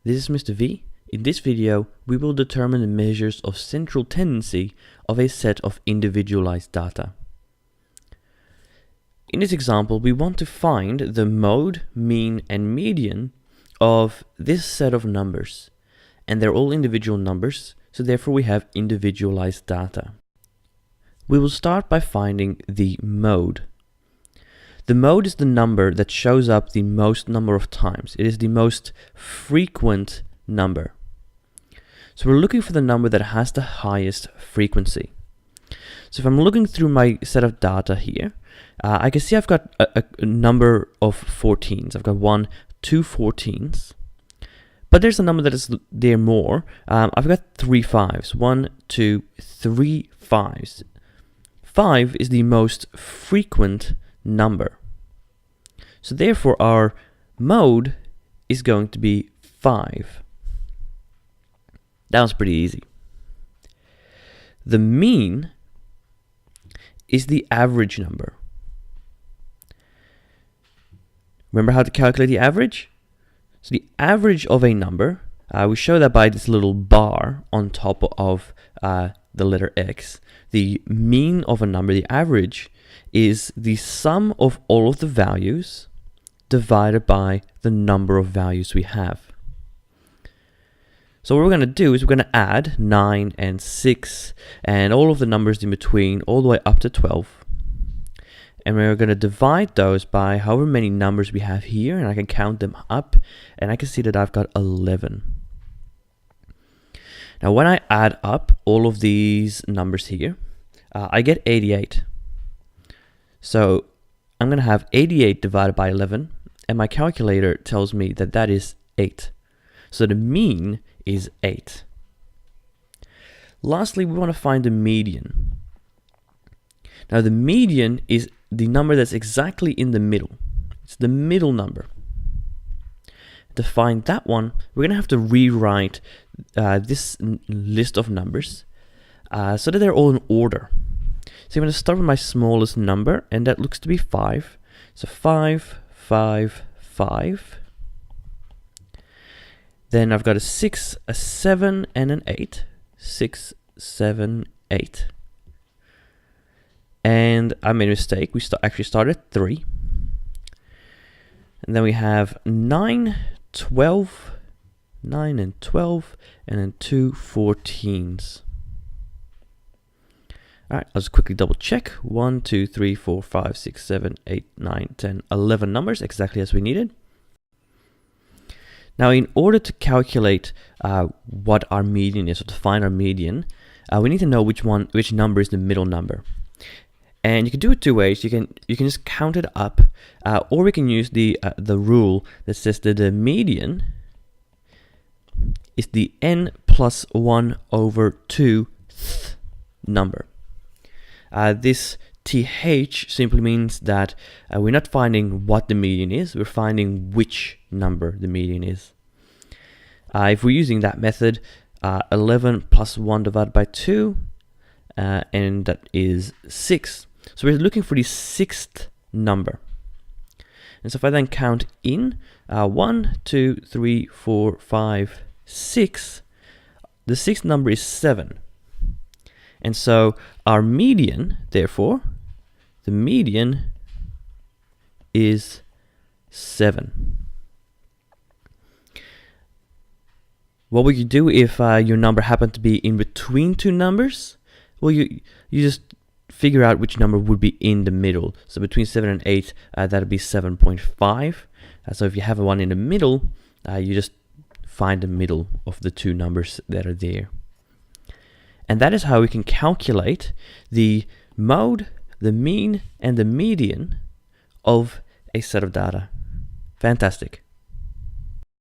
this is Mr. V. In this video, we will determine the measures of central tendency of a set of individualized data. In this example, we want to find the mode, mean, and median of this set of numbers. And they're all individual numbers, so therefore we have individualized data. We will start by finding the mode. The mode is the number that shows up the most number of times. It is the most frequent number. So we're looking for the number that has the highest frequency. So if I'm looking through my set of data here, I can see I've got a number of 14s. I've got 1, 2 14s. But there's a number that is there more. I've got 3 5s. 1, 2, 3 5s. 5 is the most frequent number. So therefore our mode is going to be 5. That was pretty easy. The mean is the average number. Remember how to calculate the average? So the average of a number, we show that by this little bar on top of the letter X. The mean of a number, the average, is the sum of all of the values divided by the number of values we have. So what we're going to do is we're going to add 9 and 6 and all of the numbers in between all the way up to 12. And we're going to divide those by however many numbers we have here, and I can count them up and I can see that I've got 11. Now when I add up all of these numbers here, I get 88. So I'm going to have 88 divided by 11, and my calculator tells me that that is 8. So the mean is 8. Lastly, we want to find the median. Now the median is the number that's exactly in the middle. It's the middle number. To find that one, we're going to have to rewrite this list of numbers so that they're all in order. So I'm going to start with my smallest number, and that looks to be 5. So 5, 5, 5. Then I've got a 6, a 7, and an 8. 6, 7, 8. And I made a mistake. We actually started at 3. And then we have 9, 12, 9 and 12, and then 2 14s. Alright, I'll just quickly double check. 1, 2, 3, 4, 5, 6, 7, 8, 9, 10, 11 numbers, exactly as we needed. Now in order to calculate what our median is, or to find our median, we need to know which number is the middle number. And you can do it two ways. You can just count it up, or we can use the rule that says that the median is the n plus 1 over 2th number. This th simply means that we're not finding what the median is, we're finding which number the median is. If we're using that method, 11 plus 1 divided by 2, and that is 6. So we're looking for the 6th number. And so if I then count in 1, 2, 3, 4, 5, 6, the 6th number is 7. And so our median, therefore, the median is 7. What would you do if your number happened to be in between two numbers? Well, you just figure out which number would be in the middle. So between 7 and 8, that would be 7.5. So if you have one in the middle, you just find the middle of the two numbers that are there. And that is how we can calculate the mode, the mean, and the median of a set of data. Fantastic.